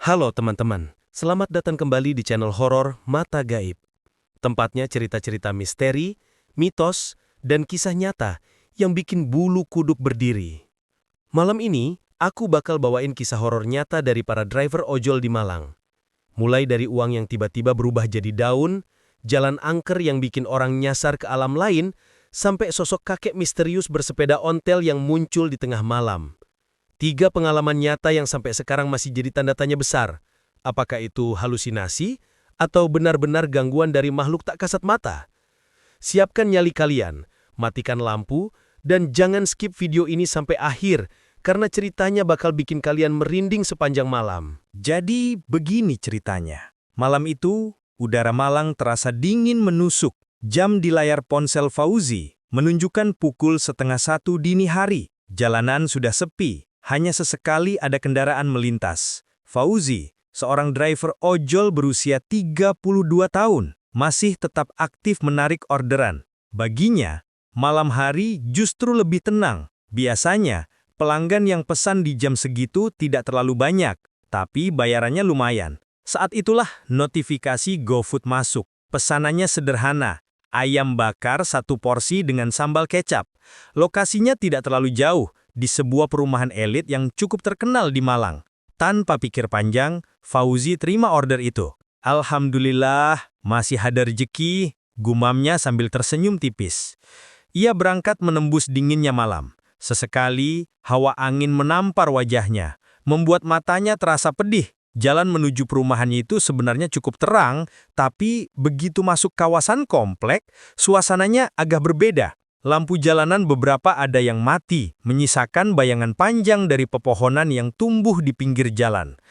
Halo teman-teman, selamat datang kembali di channel horor Mata Gaib. Tempatnya cerita-cerita misteri, mitos, dan kisah nyata yang bikin bulu kuduk berdiri. Malam ini, aku bakal bawain kisah horor nyata dari para driver ojol di Malang. Mulai dari uang yang tiba-tiba berubah jadi daun, jalan angker yang bikin orang nyasar ke alam lain, sampai sosok kakek misterius bersepeda ontel yang muncul di tengah malam. 3 pengalaman nyata yang sampai sekarang masih jadi tanda tanya besar. Apakah itu halusinasi atau benar-benar gangguan dari makhluk tak kasat mata? Siapkan nyali kalian, matikan lampu, dan jangan skip video ini sampai akhir karena ceritanya bakal bikin kalian merinding sepanjang malam. Jadi begini ceritanya. Malam itu, udara Malang terasa dingin menusuk. Jam di layar ponsel Fauzi menunjukkan pukul 12:30 dini hari. Jalanan sudah sepi. Hanya sesekali ada kendaraan melintas. Fauzi, seorang driver ojol berusia 32 tahun, masih tetap aktif menarik orderan. Baginya, malam hari justru lebih tenang. Biasanya, pelanggan yang pesan di jam segitu tidak terlalu banyak, tapi bayarannya lumayan. Saat itulah notifikasi GoFood masuk. Pesanannya sederhana, ayam bakar 1 porsi dengan sambal kecap. Lokasinya tidak terlalu jauh, di sebuah perumahan elit yang cukup terkenal di Malang. Tanpa pikir panjang, Fauzi terima order itu. Alhamdulillah, masih ada rezeki, gumamnya sambil tersenyum tipis. Ia berangkat menembus dinginnya malam. Sesekali, hawa angin menampar wajahnya, membuat matanya terasa pedih. Jalan menuju perumahannya itu sebenarnya cukup terang, tapi begitu masuk kawasan komplek, suasananya agak berbeda. Lampu jalanan beberapa ada yang mati, menyisakan bayangan panjang dari pepohonan yang tumbuh di pinggir jalan.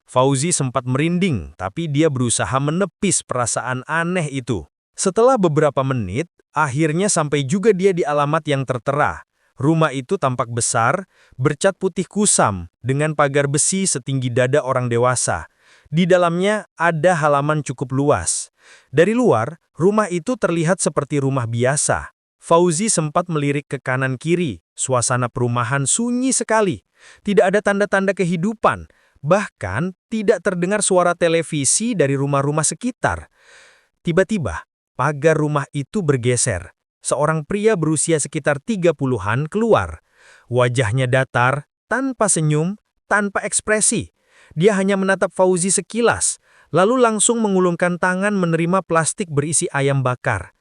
Fauzi sempat merinding, tapi dia berusaha menepis perasaan aneh itu. Setelah beberapa menit, akhirnya sampai juga dia di alamat yang tertera. Rumah itu tampak besar, bercat putih kusam, dengan pagar besi setinggi dada orang dewasa. Di dalamnya ada halaman cukup luas. Dari luar, rumah itu terlihat seperti rumah biasa. Fauzi sempat melirik ke kanan-kiri, suasana perumahan sunyi sekali. Tidak ada tanda-tanda kehidupan, bahkan tidak terdengar suara televisi dari rumah-rumah sekitar. Tiba-tiba, pagar rumah itu bergeser. Seorang pria berusia sekitar 30-an keluar. Wajahnya datar, tanpa senyum, tanpa ekspresi. Dia hanya menatap Fauzi sekilas, lalu langsung mengulungkan tangan menerima plastik berisi ayam bakar.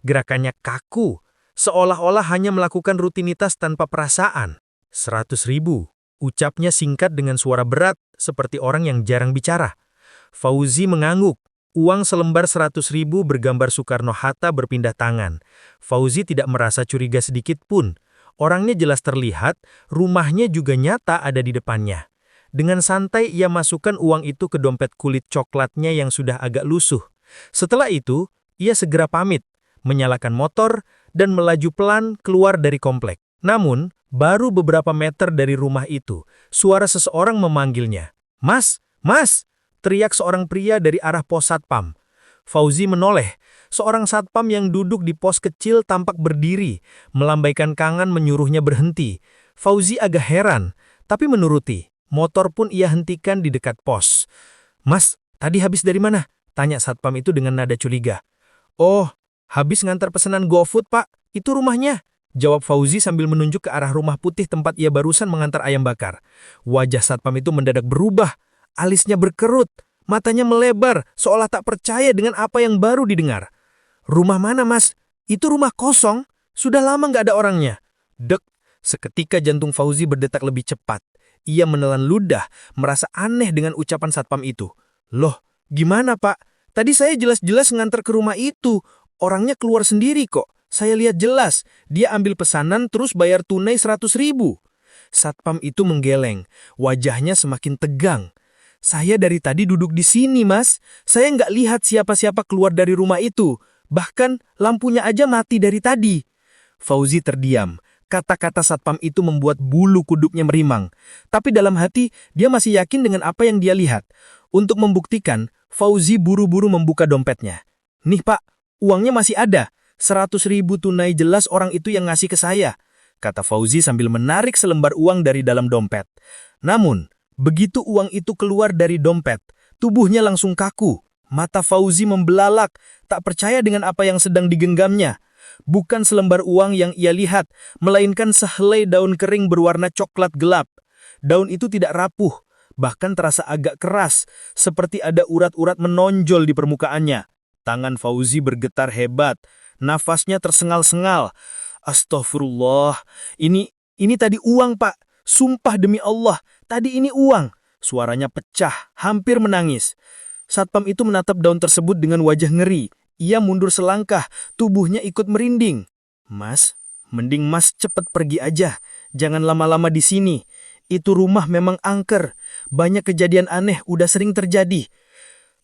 Gerakannya kaku, seolah-olah hanya melakukan rutinitas tanpa perasaan. 100.000, ucapnya singkat dengan suara berat, seperti orang yang jarang bicara. Fauzi mengangguk. Uang selembar 100.000 bergambar Soekarno-Hatta berpindah tangan. Fauzi tidak merasa curiga sedikit pun. Orangnya jelas terlihat, rumahnya juga nyata ada di depannya. Dengan santai ia masukkan uang itu ke dompet kulit coklatnya yang sudah agak lusuh. Setelah itu, ia segera pamit, menyalakan motor, dan melaju pelan keluar dari komplek. Namun, baru beberapa meter dari rumah itu, suara seseorang memanggilnya. "Mas! Mas!" teriak seorang pria dari arah pos satpam. Fauzi menoleh. Seorang satpam yang duduk di pos kecil tampak berdiri, melambaikan tangan menyuruhnya berhenti. Fauzi agak heran, tapi menuruti. Motor pun ia hentikan di dekat pos. "Mas, tadi habis dari mana?" tanya satpam itu dengan nada curiga. "Oh, habis ngantar pesanan GoFood, Pak. Itu rumahnya," jawab Fauzi sambil menunjuk ke arah rumah putih tempat ia barusan mengantar ayam bakar. Wajah satpam itu mendadak berubah. Alisnya berkerut, matanya melebar, seolah tak percaya dengan apa yang baru didengar. "Rumah mana, Mas? Itu rumah kosong. Sudah lama nggak ada orangnya." Dek, seketika jantung Fauzi berdetak lebih cepat. Ia menelan ludah, merasa aneh dengan ucapan satpam itu. "Loh, gimana, Pak? Tadi saya jelas-jelas ngantar ke rumah itu. Orangnya keluar sendiri kok. Saya lihat jelas. Dia ambil pesanan terus bayar tunai 100.000. Satpam itu menggeleng. Wajahnya semakin tegang. "Saya dari tadi duduk di sini, Mas. Saya nggak lihat siapa-siapa keluar dari rumah itu. Bahkan lampunya aja mati dari tadi." Fauzi terdiam. Kata-kata satpam itu membuat bulu kuduknya merimang. Tapi dalam hati, dia masih yakin dengan apa yang dia lihat. Untuk membuktikan, Fauzi buru-buru membuka dompetnya. "Nih, Pak, uangnya masih ada. 100.000 tunai, jelas orang itu yang ngasih ke saya," kata Fauzi sambil menarik selembar uang dari dalam dompet. Namun, Begitu uang itu keluar dari dompet, tubuhnya langsung kaku. Mata Fauzi membelalak, tak percaya dengan apa yang sedang digenggamnya. Bukan selembar uang yang ia lihat, melainkan sehelai daun kering berwarna coklat gelap. Daun itu tidak rapuh, bahkan terasa agak keras, seperti ada urat-urat menonjol di permukaannya. Tangan Fauzi bergetar hebat, nafasnya tersengal-sengal. Astaghfirullah, ini tadi uang, Pak. Sumpah demi Allah, tadi ini uang. Suaranya pecah, hampir menangis. Satpam itu menatap daun tersebut dengan wajah ngeri. Ia mundur selangkah, tubuhnya ikut merinding. Mas, mending Mas cepat pergi aja. Jangan lama-lama di sini. Itu rumah memang angker. Banyak kejadian aneh udah sering terjadi.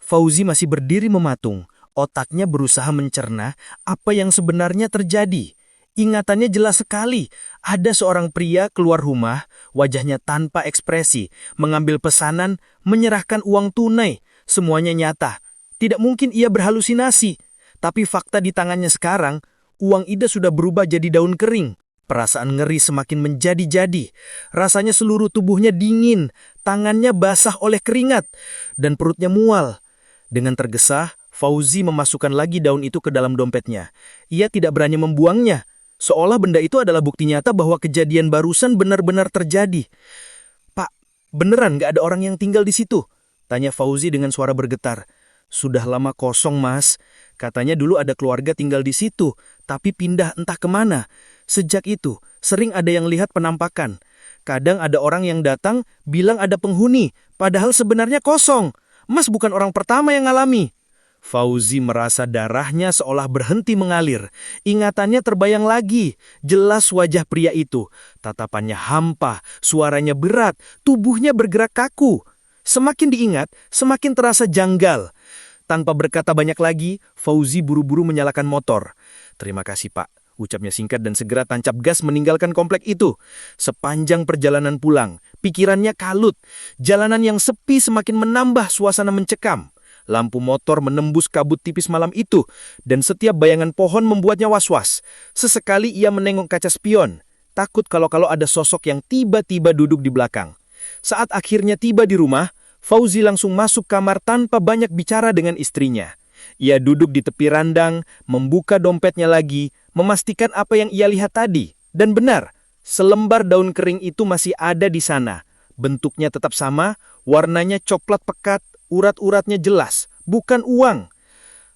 Fauzi masih berdiri mematung. Otaknya berusaha mencerna apa yang sebenarnya terjadi. Ingatannya jelas sekali. Ada seorang pria keluar rumah, wajahnya tanpa ekspresi, mengambil pesanan, menyerahkan uang tunai. Semuanya nyata. Tidak mungkin ia berhalusinasi. Tapi fakta di tangannya sekarang, uang Ida sudah berubah jadi daun kering. Perasaan ngeri semakin menjadi-jadi. Rasanya seluruh tubuhnya dingin, tangannya basah oleh keringat, dan perutnya mual. Dengan tergesa, Fauzi memasukkan lagi daun itu ke dalam dompetnya. Ia tidak berani membuangnya, seolah benda itu adalah bukti nyata bahwa kejadian barusan benar-benar terjadi. Pak, beneran gak ada orang yang tinggal di situ? Tanya Fauzi dengan suara bergetar. Sudah lama kosong, Mas. Katanya dulu ada keluarga tinggal di situ, tapi pindah entah kemana. Sejak itu, sering ada yang lihat penampakan. Kadang ada orang yang datang, bilang ada penghuni, padahal sebenarnya kosong. Mas bukan orang pertama yang ngalami. Fauzi merasa darahnya seolah berhenti mengalir. Ingatannya terbayang lagi. Jelas wajah pria itu. Tatapannya hampa, suaranya berat, tubuhnya bergerak kaku. Semakin diingat, semakin terasa janggal. Tanpa berkata banyak lagi, Fauzi buru-buru menyalakan motor. Terima kasih, Pak. Ucapnya singkat dan segera tancap gas meninggalkan komplek itu. Sepanjang perjalanan pulang, pikirannya kalut. Jalanan yang sepi semakin menambah suasana mencekam. Lampu motor menembus kabut tipis malam itu, dan setiap bayangan pohon membuatnya was-was. Sesekali ia menengok kaca spion, takut kalau ada sosok yang tiba-tiba duduk di belakang. Saat akhirnya tiba di rumah, Fauzi langsung masuk kamar tanpa banyak bicara dengan istrinya. Ia duduk di tepi randang, membuka dompetnya lagi, memastikan apa yang ia lihat tadi. Dan benar, selembar daun kering itu masih ada di sana. Bentuknya tetap sama, warnanya coklat pekat, urat-uratnya jelas, bukan uang.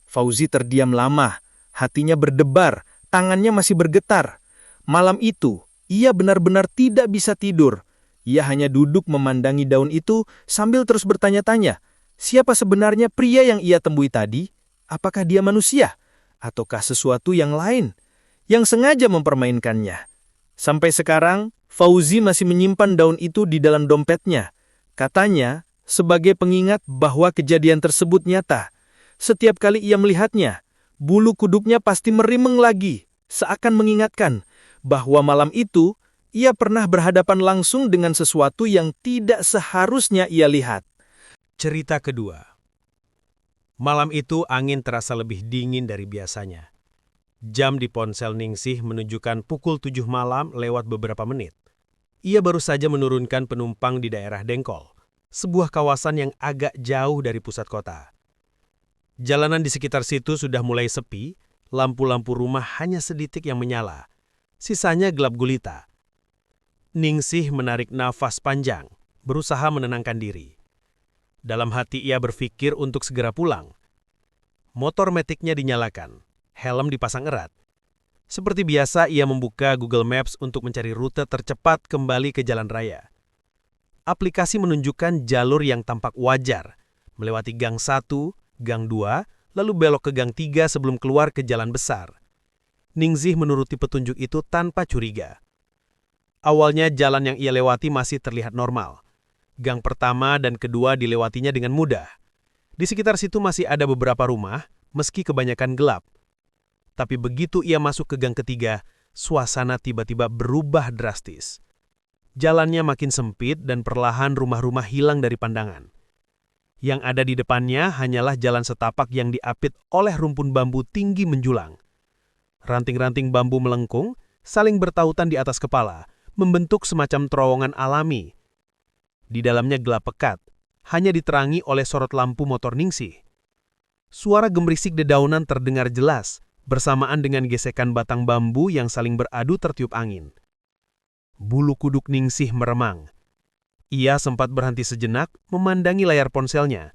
Fauzi terdiam lama, hatinya berdebar, tangannya masih bergetar. Malam itu, ia benar-benar tidak bisa tidur. Ia hanya duduk memandangi daun itu sambil terus bertanya-tanya, siapa sebenarnya pria yang ia temui tadi? Apakah dia manusia? Ataukah sesuatu yang lain yang sengaja mempermainkannya? Sampai sekarang, Fauzi masih menyimpan daun itu di dalam dompetnya. Katanya, sebagai pengingat bahwa kejadian tersebut nyata. Setiap kali ia melihatnya, bulu kuduknya pasti merimeng lagi, seakan mengingatkan bahwa malam itu ia pernah berhadapan langsung dengan sesuatu yang tidak seharusnya ia lihat. Cerita kedua. Malam itu angin terasa lebih dingin dari biasanya. Jam di ponsel Ningsih menunjukkan pukul 7 malam lewat beberapa menit. Ia baru saja menurunkan penumpang di daerah Dengkol, sebuah kawasan yang agak jauh dari pusat kota. Jalanan di sekitar situ sudah mulai sepi, lampu-lampu rumah hanya sedikit yang menyala. Sisanya gelap gulita. Ningsih menarik nafas panjang, berusaha menenangkan diri. Dalam hati ia berpikir untuk segera pulang. Motor metiknya dinyalakan, helm dipasang erat. Seperti biasa ia membuka Google Maps untuk mencari rute tercepat kembali ke jalan raya. Aplikasi menunjukkan jalur yang tampak wajar, melewati gang 1, gang 2, lalu belok ke gang 3 sebelum keluar ke jalan besar. Ningsih menuruti petunjuk itu tanpa curiga. Awalnya jalan yang ia lewati masih terlihat normal. Gang pertama dan kedua dilewatinya dengan mudah. Di sekitar situ masih ada beberapa rumah, meski kebanyakan gelap. Tapi begitu ia masuk ke gang ketiga, suasana tiba-tiba berubah drastis. Jalannya makin sempit dan perlahan rumah-rumah hilang dari pandangan. Yang ada di depannya hanyalah jalan setapak yang diapit oleh rumpun bambu tinggi menjulang. Ranting-ranting bambu melengkung, saling bertautan di atas kepala, membentuk semacam terowongan alami. Di dalamnya gelap pekat, hanya diterangi oleh sorot lampu motor Ningsih. Suara gemerisik dedaunan terdengar jelas, bersamaan dengan gesekan batang bambu yang saling beradu tertiup angin. Bulu kuduk Ningsih meremang. Ia sempat berhenti sejenak memandangi layar ponselnya.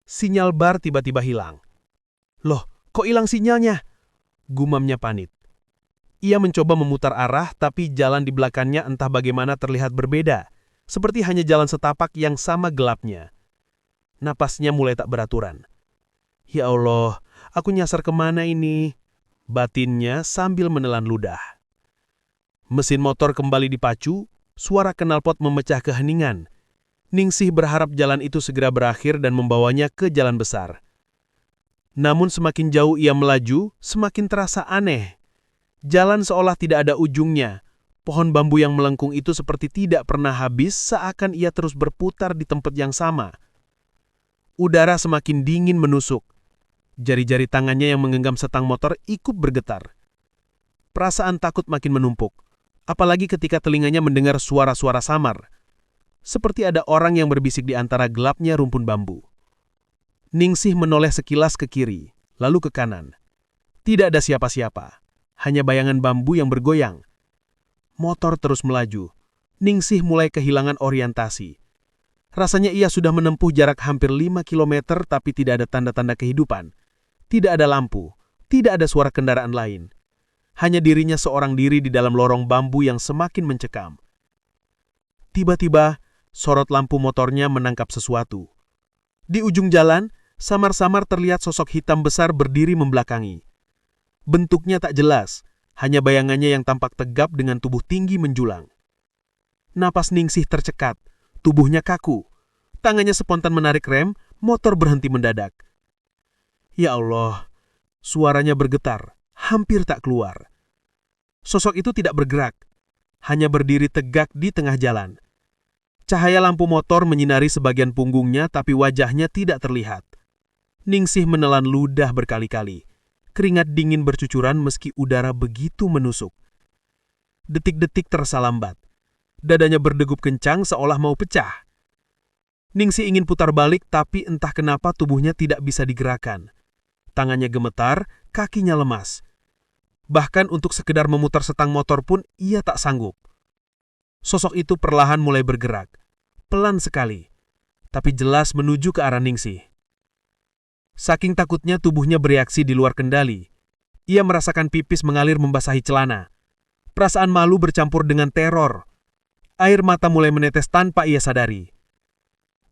Sinyal bar tiba-tiba hilang. Loh, kok hilang sinyalnya? Gumamnya panik. Ia mencoba memutar arah, tapi jalan di belakangnya entah bagaimana terlihat berbeda, seperti hanya jalan setapak yang sama gelapnya. Napasnya mulai tak beraturan. Ya Allah, aku nyasar kemana ini? Batinnya sambil menelan ludah. Mesin motor kembali dipacu, suara knalpot memecah keheningan. Ningsih berharap jalan itu segera berakhir dan membawanya ke jalan besar. Namun semakin jauh ia melaju, semakin terasa aneh. Jalan seolah tidak ada ujungnya. Pohon bambu yang melengkung itu seperti tidak pernah habis, seakan ia terus berputar di tempat yang sama. Udara semakin dingin menusuk. Jari-jari tangannya yang menggenggam setang motor ikut bergetar. Perasaan takut makin menumpuk, apalagi ketika telinganya mendengar suara-suara samar. Seperti ada orang yang berbisik di antara gelapnya rumpun bambu. Ningsih menoleh sekilas ke kiri, lalu ke kanan. Tidak ada siapa-siapa, hanya bayangan bambu yang bergoyang. Motor terus melaju. Ningsih mulai kehilangan orientasi. Rasanya ia sudah menempuh jarak hampir 5 km tapi tidak ada tanda-tanda kehidupan. Tidak ada lampu, tidak ada suara kendaraan lain. Hanya dirinya seorang diri di dalam lorong bambu yang semakin mencekam. Tiba-tiba, sorot lampu motornya menangkap sesuatu. Di ujung jalan, samar-samar terlihat sosok hitam besar berdiri membelakangi. Bentuknya tak jelas, hanya bayangannya yang tampak tegap dengan tubuh tinggi menjulang. Napas Ningsih tercekat, tubuhnya kaku. Tangannya spontan menarik rem, motor berhenti mendadak. Ya Allah, suaranya bergetar, hampir tak keluar. Sosok itu tidak bergerak, hanya berdiri tegak di tengah jalan. Cahaya lampu motor menyinari sebagian punggungnya tapi wajahnya tidak terlihat. Ningsih menelan ludah berkali-kali. Keringat dingin bercucuran meski udara begitu menusuk. Detik-detik terasa lambat. Dadanya berdegup kencang seolah mau pecah. Ningsih ingin putar balik tapi entah kenapa tubuhnya tidak bisa digerakkan. Tangannya gemetar, kakinya lemas. Bahkan untuk sekedar memutar setang motor pun ia tak sanggup. Sosok itu perlahan mulai bergerak. Pelan sekali, tapi jelas menuju ke arah Ningsih. Saking takutnya tubuhnya bereaksi di luar kendali. Ia merasakan pipis mengalir membasahi celana. Perasaan malu bercampur dengan teror. Air mata mulai menetes tanpa ia sadari.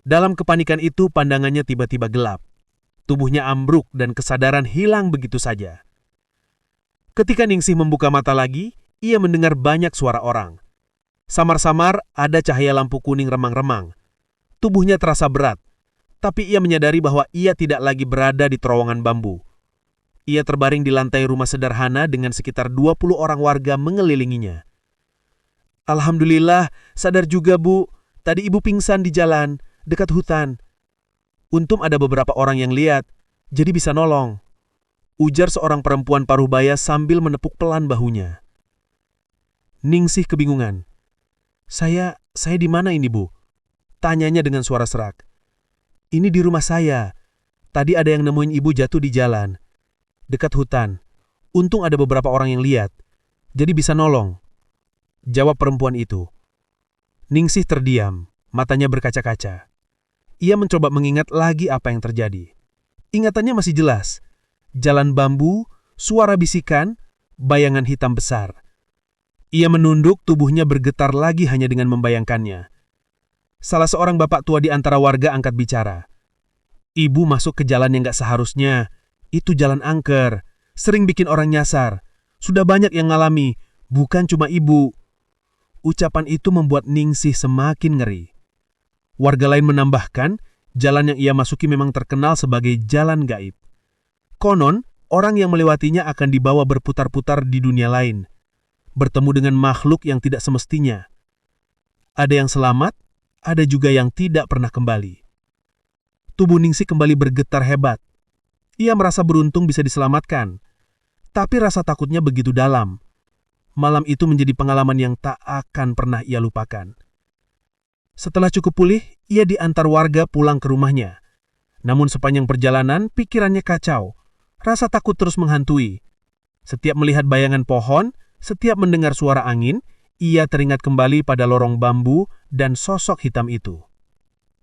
Dalam kepanikan itu pandangannya tiba-tiba gelap. Tubuhnya ambruk dan kesadaran hilang begitu saja. Ketika Ningsih membuka mata lagi, ia mendengar banyak suara orang. Samar-samar ada cahaya lampu kuning remang-remang. Tubuhnya terasa berat, tapi ia menyadari bahwa ia tidak lagi berada di terowongan bambu. Ia terbaring di lantai rumah sederhana dengan sekitar 20 orang warga mengelilinginya. Alhamdulillah, sadar juga Bu. Tadi Ibu pingsan di jalan, dekat hutan. Untung ada beberapa orang yang lihat, jadi bisa nolong. Ujar seorang perempuan paruh baya sambil menepuk pelan bahunya. Ningsih kebingungan. Saya di mana ini Bu? Tanyanya dengan suara serak. Ini di rumah saya. Tadi ada yang nemuin Ibu jatuh di jalan. Dekat hutan. Untung ada beberapa orang yang lihat. Jadi bisa nolong. Jawab perempuan itu. Ningsih terdiam, matanya berkaca-kaca. Ia mencoba mengingat lagi apa yang terjadi. Ingatannya masih jelas. Jalan bambu, suara bisikan, bayangan hitam besar. Ia menunduk, tubuhnya bergetar lagi hanya dengan membayangkannya. Salah seorang bapak tua di antara warga angkat bicara. Ibu masuk ke jalan yang gak seharusnya. Itu jalan angker. Sering bikin orang nyasar. Sudah banyak yang ngalami. Bukan cuma Ibu. Ucapan itu membuat Ningsih semakin ngeri. Warga lain menambahkan, jalan yang ia masuki memang terkenal sebagai jalan gaib. Konon, orang yang melewatinya akan dibawa berputar-putar di dunia lain. Bertemu dengan makhluk yang tidak semestinya. Ada yang selamat, ada juga yang tidak pernah kembali. Tubuh Ningsih kembali bergetar hebat. Ia merasa beruntung bisa diselamatkan. Tapi rasa takutnya begitu dalam. Malam itu menjadi pengalaman yang tak akan pernah ia lupakan. Setelah cukup pulih, ia diantar warga pulang ke rumahnya. Namun sepanjang perjalanan, pikirannya kacau. Rasa takut terus menghantui. Setiap melihat bayangan pohon, setiap mendengar suara angin, ia teringat kembali pada lorong bambu dan sosok hitam itu.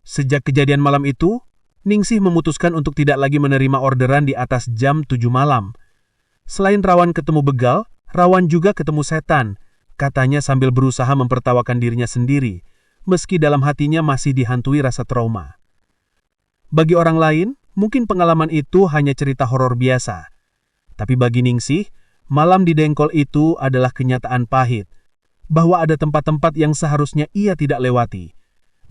Sejak kejadian malam itu, Ningsih memutuskan untuk tidak lagi menerima orderan di atas jam 7 malam. Selain rawan ketemu begal, rawan juga ketemu setan, katanya sambil berusaha mempertawakan dirinya sendiri, meski dalam hatinya masih dihantui rasa trauma. Bagi orang lain, mungkin pengalaman itu hanya cerita horor biasa. Tapi bagi Ningsih, malam di Dengkol itu adalah kenyataan pahit, bahwa ada tempat-tempat yang seharusnya ia tidak lewati,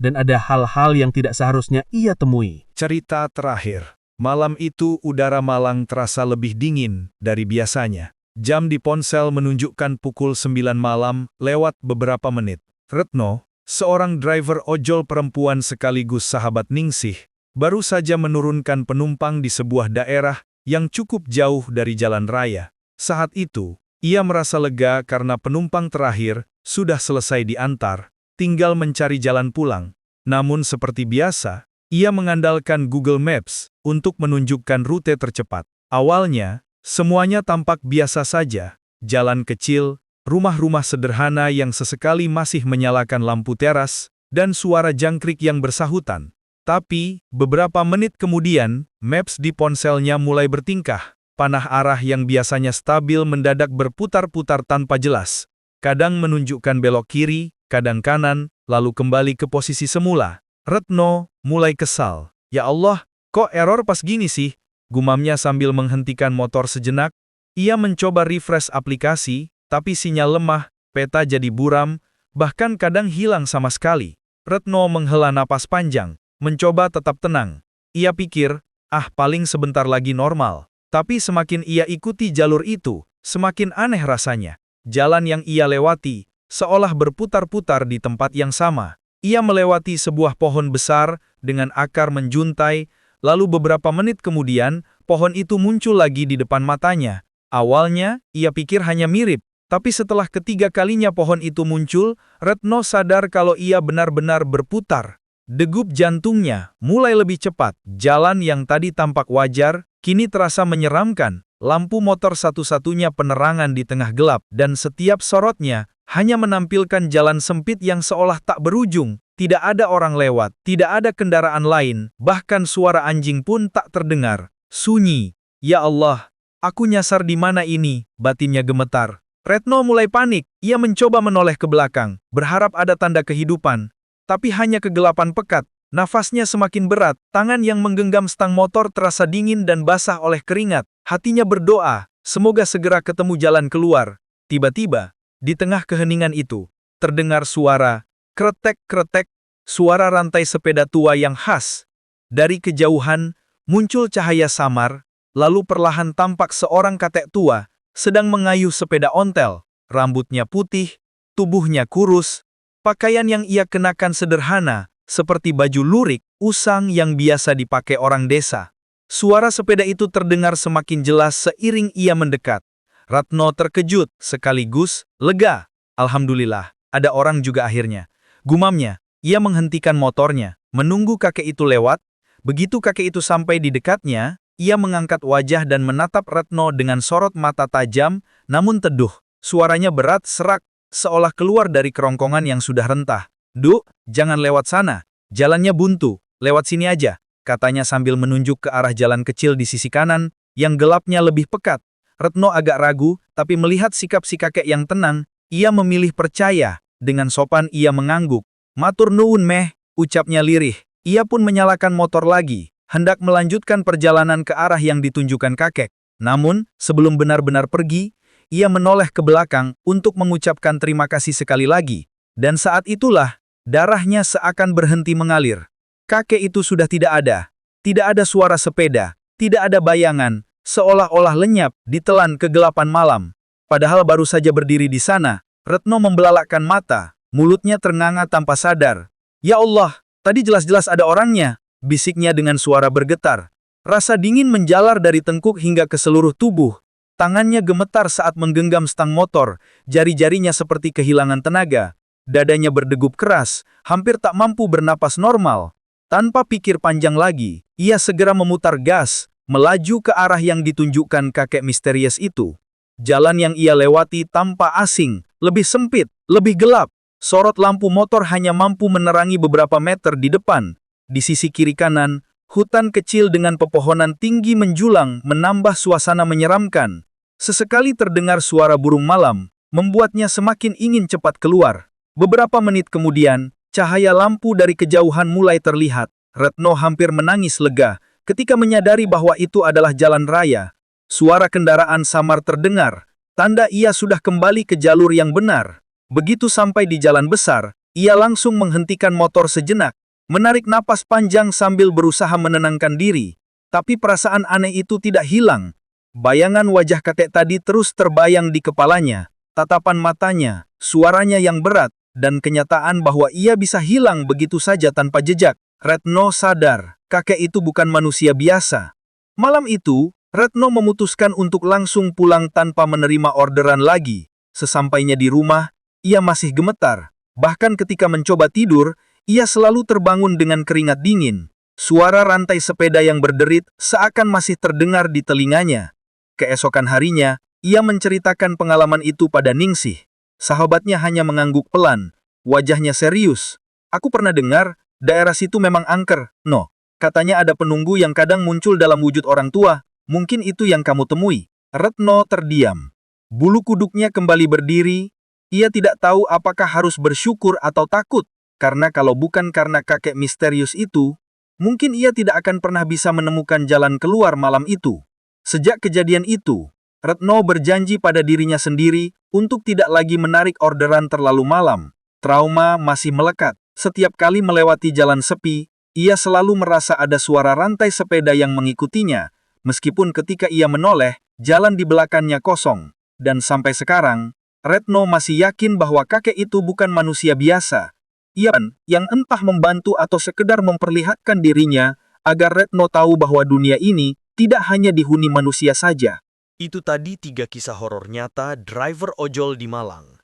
dan ada hal-hal yang tidak seharusnya ia temui. Cerita terakhir. Malam itu udara Malang terasa lebih dingin dari biasanya. Jam di ponsel menunjukkan pukul 9 malam lewat beberapa menit. Retno, seorang driver ojol perempuan sekaligus sahabat Ningsih, baru saja menurunkan penumpang di sebuah daerah yang cukup jauh dari jalan raya. Saat itu, ia merasa lega karena penumpang terakhir sudah selesai diantar, tinggal mencari jalan pulang. Namun seperti biasa, ia mengandalkan Google Maps untuk menunjukkan rute tercepat. Awalnya, semuanya tampak biasa saja, jalan kecil, rumah-rumah sederhana yang sesekali masih menyalakan lampu teras, dan suara jangkrik yang bersahutan. Tapi, beberapa menit kemudian, maps di ponselnya mulai bertingkah. Panah arah yang biasanya stabil mendadak berputar-putar tanpa jelas. Kadang menunjukkan belok kiri, kadang kanan, lalu kembali ke posisi semula. Retno mulai kesal. Ya Allah, kok error pas gini sih? Gumamnya sambil menghentikan motor sejenak. Ia mencoba refresh aplikasi, tapi sinyal lemah, peta jadi buram, bahkan kadang hilang sama sekali. Retno menghela napas panjang, mencoba tetap tenang. Ia pikir, paling sebentar lagi normal. Tapi semakin ia ikuti jalur itu, semakin aneh rasanya. Jalan yang ia lewati, seolah berputar-putar di tempat yang sama. Ia melewati sebuah pohon besar dengan akar menjuntai, lalu beberapa menit kemudian, pohon itu muncul lagi di depan matanya. Awalnya, ia pikir hanya mirip, tapi setelah ketiga kalinya pohon itu muncul, Retno sadar kalau ia benar-benar berputar. Degup jantungnya mulai lebih cepat. Jalan yang tadi tampak wajar, kini terasa menyeramkan. Lampu motor satu-satunya penerangan di tengah gelap, dan setiap sorotnya hanya menampilkan jalan sempit yang seolah tak berujung. Tidak ada orang lewat, tidak ada kendaraan lain, bahkan suara anjing pun tak terdengar. Sunyi. Ya Allah, aku nyasar di mana ini? Batinnya gemetar. Retno mulai panik. Ia mencoba menoleh ke belakang, berharap ada tanda kehidupan. Tapi hanya kegelapan pekat. Nafasnya semakin berat, tangan yang menggenggam stang motor terasa dingin dan basah oleh keringat. Hatinya berdoa, semoga segera ketemu jalan keluar. Tiba-tiba, di tengah keheningan itu, terdengar suara kretek-kretek, suara rantai sepeda tua yang khas. Dari kejauhan, muncul cahaya samar, lalu perlahan tampak seorang kakek tua, sedang mengayuh sepeda ontel. Rambutnya putih, tubuhnya kurus, pakaian yang ia kenakan sederhana, seperti baju lurik, usang yang biasa dipakai orang desa. Suara sepeda itu terdengar semakin jelas seiring ia mendekat. Retno terkejut, sekaligus lega. Alhamdulillah, ada orang juga akhirnya. Gumamnya, ia menghentikan motornya, menunggu kakek itu lewat. Begitu kakek itu sampai di dekatnya, ia mengangkat wajah dan menatap Retno dengan sorot mata tajam, namun teduh. Suaranya berat, serak, seolah keluar dari kerongkongan yang sudah rentah. "Duk, jangan lewat sana. Jalannya buntu. Lewat sini aja," katanya sambil menunjuk ke arah jalan kecil di sisi kanan, yang gelapnya lebih pekat. Retno agak ragu, tapi melihat sikap si kakek yang tenang, ia memilih percaya. Dengan sopan ia mengangguk. "Matur nuwun meh," ucapnya lirih. Ia pun menyalakan motor lagi, hendak melanjutkan perjalanan ke arah yang ditunjukkan kakek. Namun, sebelum benar-benar pergi, ia menoleh ke belakang untuk mengucapkan terima kasih sekali lagi. Dan saat itulah, darahnya seakan berhenti mengalir. Kakek itu sudah tidak ada. Tidak ada suara sepeda, tidak ada bayangan, seolah-olah lenyap ditelan kegelapan malam. Padahal baru saja berdiri di sana, Retno membelalakkan mata, mulutnya ternganga tanpa sadar. "Ya Allah, tadi jelas-jelas ada orangnya," bisiknya dengan suara bergetar. Rasa dingin menjalar dari tengkuk hingga ke seluruh tubuh. Tangannya gemetar saat menggenggam stang motor, jari-jarinya seperti kehilangan tenaga. Dadanya berdegup keras, hampir tak mampu bernapas normal. Tanpa pikir panjang lagi, ia segera memutar gas, melaju ke arah yang ditunjukkan kakek misterius itu. Jalan yang ia lewati tampak asing, lebih sempit, lebih gelap. Sorot lampu motor hanya mampu menerangi beberapa meter di depan. Di sisi kiri kanan, hutan kecil dengan pepohonan tinggi menjulang menambah suasana menyeramkan. Sesekali terdengar suara burung malam, membuatnya semakin ingin cepat keluar. Beberapa menit kemudian, cahaya lampu dari kejauhan mulai terlihat. Retno hampir menangis lega ketika menyadari bahwa itu adalah jalan raya. Suara kendaraan samar terdengar, tanda ia sudah kembali ke jalur yang benar. Begitu sampai di jalan besar, ia langsung menghentikan motor sejenak, menarik napas panjang sambil berusaha menenangkan diri. Tapi perasaan aneh itu tidak hilang. Bayangan wajah kakek tadi terus terbayang di kepalanya, tatapan matanya, suaranya yang berat, dan kenyataan bahwa ia bisa hilang begitu saja tanpa jejak. Retno sadar, kakek itu bukan manusia biasa. Malam itu, Retno memutuskan untuk langsung pulang tanpa menerima orderan lagi. Sesampainya di rumah, ia masih gemetar. Bahkan ketika mencoba tidur, ia selalu terbangun dengan keringat dingin. Suara rantai sepeda yang berderit seakan masih terdengar di telinganya. Keesokan harinya, ia menceritakan pengalaman itu pada Ningsih. Sahabatnya hanya mengangguk pelan. Wajahnya serius. "Aku pernah dengar, daerah situ memang angker, No. Katanya ada penunggu yang kadang muncul dalam wujud orang tua. Mungkin itu yang kamu temui." Retno terdiam. Bulu kuduknya kembali berdiri. Ia tidak tahu apakah harus bersyukur atau takut, karena kalau bukan karena kakek misterius itu, mungkin ia tidak akan pernah bisa menemukan jalan keluar malam itu. Sejak kejadian itu, Retno berjanji pada dirinya sendiri untuk tidak lagi menarik orderan terlalu malam. Trauma masih melekat. Setiap kali melewati jalan sepi, ia selalu merasa ada suara rantai sepeda yang mengikutinya, meskipun ketika ia menoleh, jalan di belakangnya kosong. Dan sampai sekarang, Retno masih yakin bahwa kakek itu bukan manusia biasa. Ia yang entah membantu atau sekedar memperlihatkan dirinya agar Retno tahu bahwa dunia ini tidak hanya dihuni manusia saja. Itu tadi 3 kisah horor nyata driver ojol di Malang.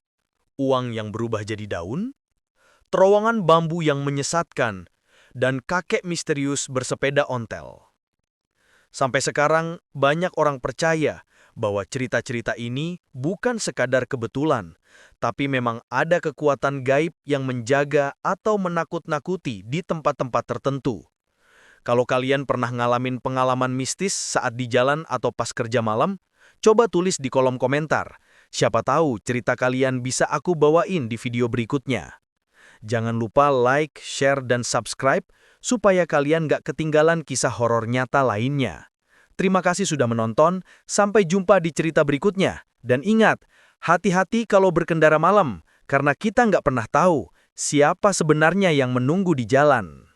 Uang yang berubah jadi daun, terowongan bambu yang menyesatkan, dan kakek misterius bersepeda ontel. Sampai sekarang, banyak orang percaya bahwa cerita-cerita ini bukan sekadar kebetulan, tapi memang ada kekuatan gaib yang menjaga atau menakut-nakuti di tempat-tempat tertentu. Kalau kalian pernah ngalamin pengalaman mistis saat di jalan atau pas kerja malam, coba tulis di kolom komentar. Siapa tahu cerita kalian bisa aku bawain di video berikutnya. Jangan lupa like, share, dan subscribe supaya kalian gak ketinggalan kisah horor nyata lainnya. Terima kasih sudah menonton, sampai jumpa di cerita berikutnya. Dan ingat, hati-hati kalau berkendara malam, karena kita nggak pernah tahu siapa sebenarnya yang menunggu di jalan.